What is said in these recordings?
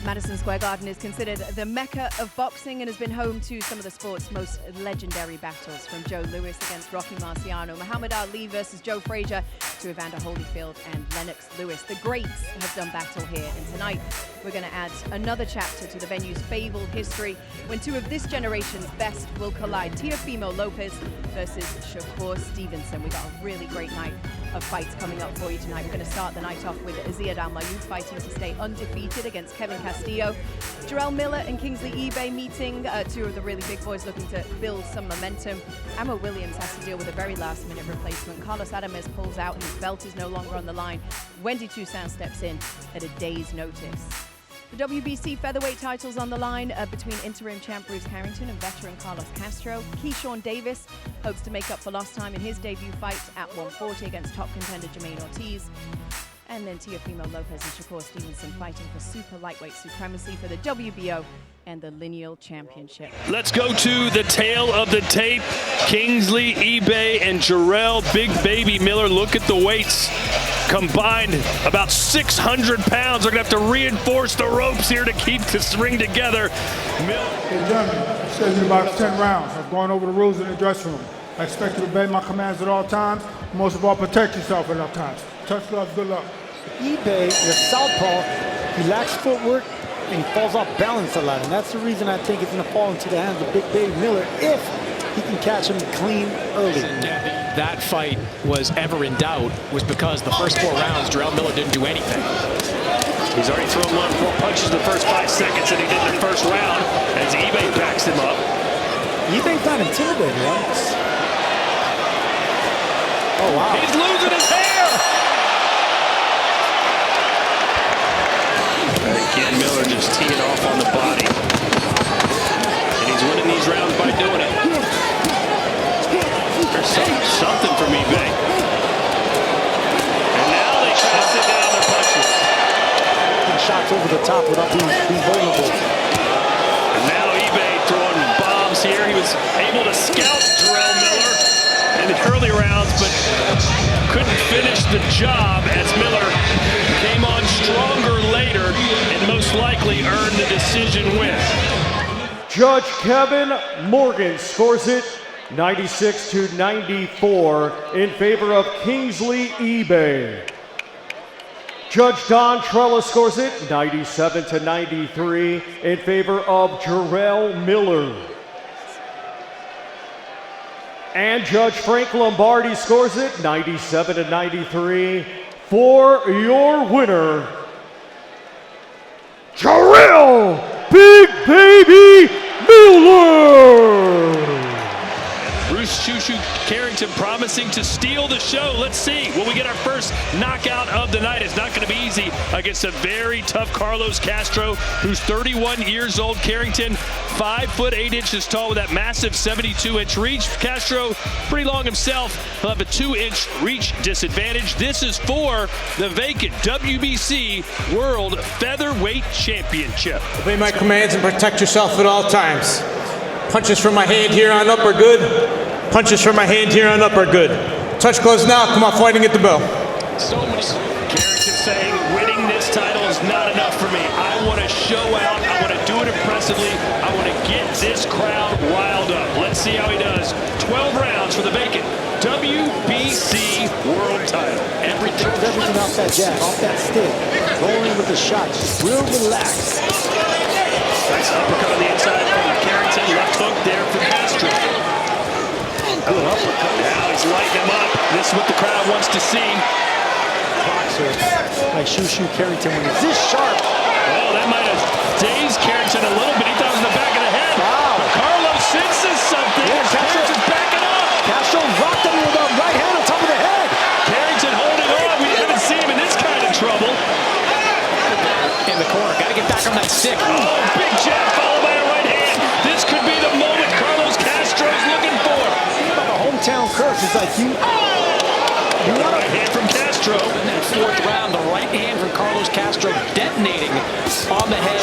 Madison Square Garden is considered the mecca of boxing and has been home to some of the sport's most legendary battles, from Joe Louis against Rocky Marciano, Muhammad Ali versus Joe Frazier, to Evander Holyfield and Lennox Lewis. The greats have done battle here, and tonight we're going to add another chapter to the venue's fabled history when two of this generation's best will collide. Teofimo Lopez versus Shakur Stevenson. We got a really great night of fights coming up for you tonight. We're going to start the night off with Ziad Al-Mayouf fighting to stay undefeated against Kevin Castillo. Jarrell Miller and Kingsley eBay meeting, two of the really big boys looking to build some momentum. Ammo Williams has to deal with a very last-minute replacement. Carlos Adames pulls out, his belt is no longer on the line. Wendy Toussaint steps in at a day's notice. The WBC featherweight titles on the line between interim champ Bruce Carrington and veteran Carlos Castro. Keyshawn Davis hopes to make up for lost time in his debut fight at 140 against top contender Jermaine Ortiz. And then Teofimo Lopez and Shakur Stevenson fighting for super lightweight supremacy for the WBO and the lineal championship. Let's go to the tail of the tape. Kingsley eBay and Jarrell Big Baby Miller. Look at the weights. Combined about 600 pounds. They're going to have to reinforce the ropes here to keep this ring together. Hey, gentlemen, it says in about 10 rounds. I've gone over the rules in the dressing room. I expect you to obey my commands at all times. Most of all, protect yourself at all times. Touch gloves, good luck. eBay, the southpaw, he lacks footwork and he falls off balance a lot. And that's the reason I think it's going to fall into the hands of Big Baby Miller if he can catch him clean early. That fight was ever in doubt was because the first 4 rounds, Jarrell Miller didn't do anything. He's already thrown 4 punches in the first 5 seconds that he did in the first round as eBay backs him up. eBay's not intimidated, right? Oh, wow. He's losing his hair! Again, Miller just teeing off on the body. And he's winning these rounds by doing it. There's something from eBay. And now they try to sit down their punches. Shots over the top without being vulnerable. And now eBay throwing bombs here. He was able to scout Jarrell Miller in the early rounds, but couldn't finish the job as Miller came on stronger later and most likely earned the decision win. Judge Kevin Morgan scores it 96-94 in favor of Kingsley eBay. Judge Don Trella scores it 97-93 in favor of Jarrell Miller. And Judge Frank Lombardi scores it 97-93 for your winner, Jarrell Big Baby Miller. Bruce Shushu Carrington promising to steal the show. Let's see. Will we get our first knockout of the night? It's not going to be easy against a very tough Carlos Castro, who's 31 years old. Carrington, 5'8" tall with that massive 72-inch reach. Castro, pretty long himself. He'll have a 2-inch reach disadvantage. This is for the vacant WBC World Featherweight Championship. Obey my commands and protect yourself at all times. Punches from my hand here on up are good. Punches from my hand here on up are good. Touch gloves now. Come on, fighting at the bell. So much. Carrington saying winning this title is not enough for me. I want to show out. I want to do it impressively. I want to get this crowd riled up. Let's see how he does. 12 rounds for the vacant WBC World title. Everything off that jab, off that stick. Rolling with the shot, just real relaxed. Nice uppercut on the inside from Carrington. Left hook there for Castro. Good uppercut. Now he's lighting him up. This is what the crowd wants to see. Boxer like Shushu Carrington when he's this sharp. Oh, that might have dazed Carrington a little bit. He thought it was in the back of the head. Wow. But Carlos senses something. Yeah, Carrington's backing up. Castro rocked him with a right hand on top of the head. Carrington holding on. We haven't seen him in this kind of trouble. In the corner, got to get back on that stick. Oh, big jab followed by a right hand. This could be the moment Carlos Castro's looking for. The hometown curse is like you want right hand from Castro. In that 4th round, the right hand from Carlos Castro detonating on the head.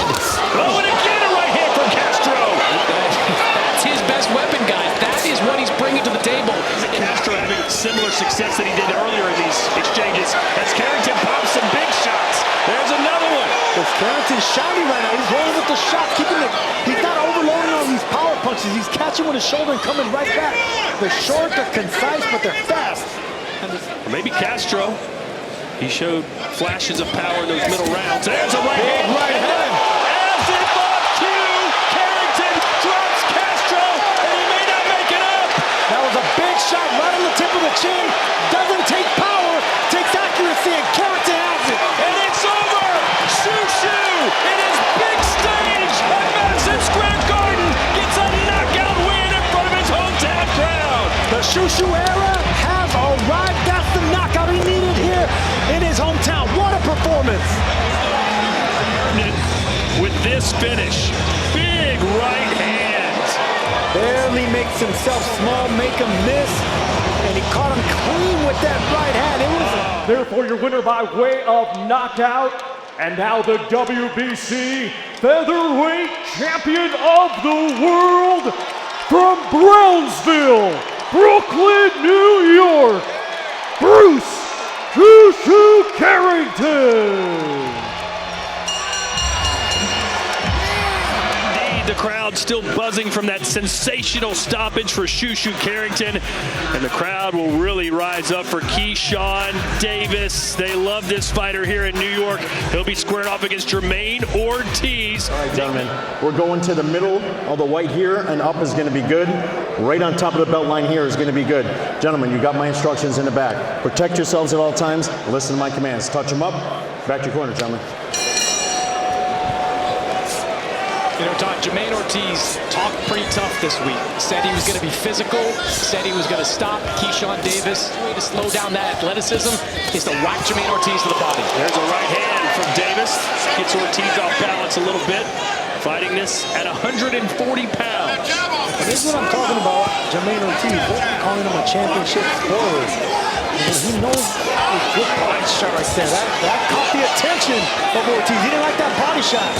Oh, and again a right hand from Castro. That's his best weapon, guys. That is what he's bringing to the table. Castro having similar success that he did earlier in these exchanges as Carrington pops some big shots. There's another one. Does Carrington's shiny right now. He's rolling with the shot, he's not overloading on these power punches. He's catching with his shoulder and coming right back. They're short, they're concise, but they're fast. Or maybe Castro. He showed flashes of power in those middle rounds. There's a right hand. Right hand. As it off to Carrington, drops Castro, and he may not make it up. That was a big shot right on the tip of the chin. Doesn't take power, takes accuracy, and Carrington has it. And it's over. Shoo-Shoo in his big stage at Madison Square Garden gets a knockout win in front of his hometown crowd. The Shoo-Shoo era has arrived. That's the knockout he needed here in his hometown. What a performance. With this finish, big right hand. Barely makes himself small, make him miss, and he caught him clean with that right hand. It was Therefore, your winner by way of knockout, and now the WBC Featherweight Champion of the World from Brownsville, Brooklyn, New York, Bruce Shoo-Shoo Carrington. The crowd still buzzing from that sensational stoppage for Shoo-Shoo Carrington, and the crowd will really rise up for Keyshawn Davis. They love this fighter here in New York. He'll be squaring off against Jermaine Ortiz. All right, gentlemen, we're going to the middle of the white here, and up is going to be good. Right on top of the belt line here is going to be good. Gentlemen, you got my instructions in the back. Protect yourselves at all times. Listen to my commands. Touch them up. Back to your corner, gentlemen. You know, Todd, Jermaine Ortiz talked pretty tough this week. Said he was going to be physical, said he was going to stop Keyshawn Davis. The way to slow down that athleticism is to whack Jermaine Ortiz to the body. There's a right hand from Davis. Gets Ortiz off balance a little bit. Fighting this at 140 pounds. This is what I'm talking about, Jermaine Ortiz. We're calling him a championship scorer. He knows a good body shot right there. That caught the attention of Ortiz. He didn't like that body shot.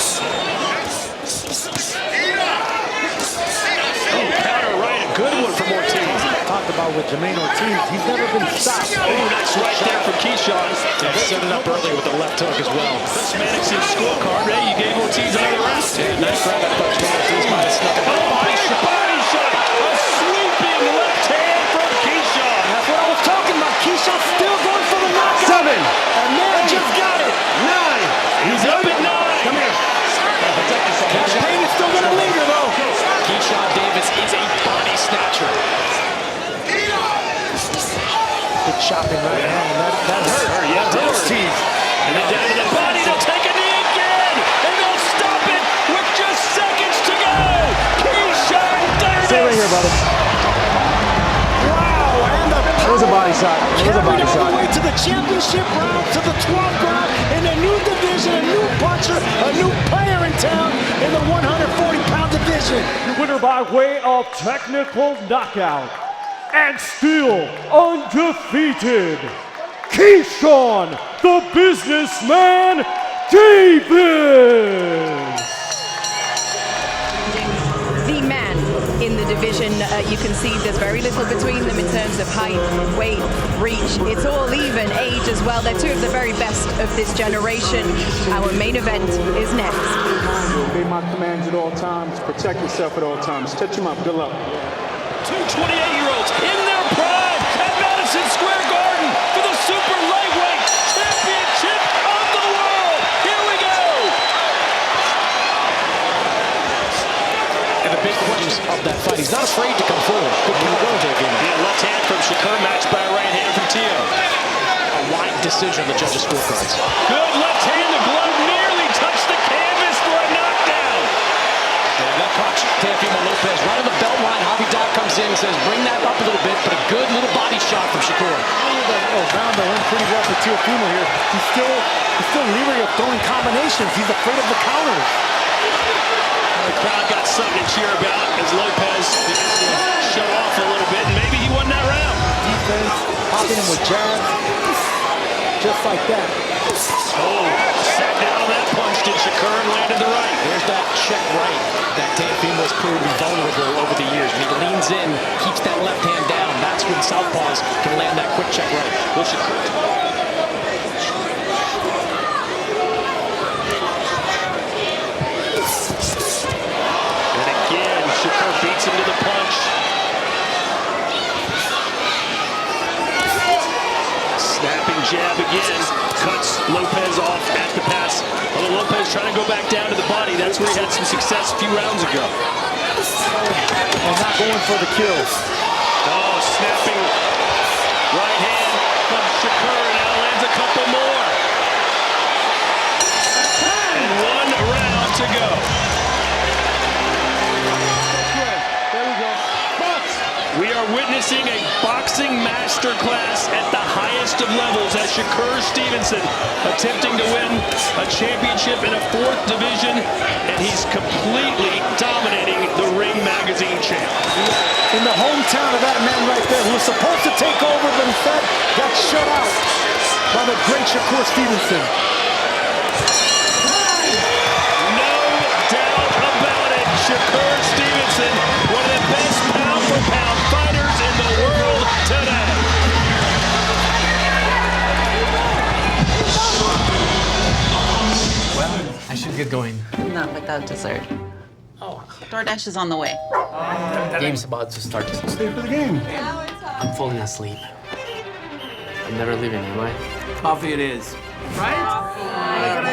Counter right, a good one from Ortiz. Talked about with Jermaine Ortiz, he's never been stopped. Oh, nice right there from Keyshawn. Yeah, set it up early with the left hook as well. This Madison's scorecard. Hey, you gave Ortiz another round. Yeah, nice grab. I thought Jermaine Ortiz might have snuck it. Body shot. A sweeping left hand from Keyshawn. That's what I was talking about. Keyshawn still going for the knockout. 7. And man just got it. 9. He's up at 9. Come here. The pain is still going to linger, though. Keyshawn Davis is a body snatcher. Good chopping right hand. That hurt. Yeah, it did. Ortiz. And then down to the body to take a knee again. And they'll stop it with just seconds to go. Keyshawn Davis. Stay right here, brother. Wow, and the It was a body shot. It was a body all shot. the way to the championship round, to the 12th round, in a new division, a new puncher, a new player in town in the 140-pound division. Your winner by way of technical knockout, and still undefeated, Keyshawn the Businessman Davis. The man in the division. You can see there's very little between them in terms of height, weight, reach. It's all even, age as well. They're two of the very best of this generation. Our main event is next. Obey my commands at all times. Protect yourself at all times. Touch him up. Good luck. Two 28-year-olds in their prime at Madison Square Garden for the super lightweight championship of the world. Here we go. And the big questions of that fight, he's not afraid to come forward. Good counter, Teofimo. Yeah, left hand from Shakur matched by a right hand from Teo. A wide decision on the judges' scorecards. Good left hand. The glove nearly touched the canvas for a knockdown. And that caught Teofimo Lopez right on the belt line. Javi Doc comes in and says, bring that up a little bit, but a good little body shot from Shakur. Round that went pretty well for Teofimo here. He's still leery of throwing combinations. He's afraid of the counters. The crowd got something to cheer about as Lopez showed off a little bit, and maybe he won that round. Defense, popping him with jabs, just like that. Oh, sat down on that punch, did Shakur, and landed the right. There's that check right that Teofimo's proven vulnerable over the years. When he leans in, keeps that left hand down, that's when southpaws can land that quick check right. Will Shakur Lopez trying to go back down to the body. That's where he had some success a few rounds ago. And not going for the kills. Oh, snapping right hand from Shakur. Now lands a couple more. And 1 round to go. There we go. Box! We are witnessing a boxing masterclass at the highest of levels as Shakur Stevenson attempting to win a championship in a 4th division, and he's completely dominating the Ring Magazine champ. In the hometown of that man right there, who was supposed to take over, but instead got shut out by the great Shakur Stevenson. No doubt about it, Shakur Stevenson, one of the best pound-for-pound fighters in the world today. Well, I should get going. Not without dessert. Oh, DoorDash is on the way. the game's about to start. Stay for the game. I'm falling asleep. I'm never leaving, am I? Coffee it is. Right?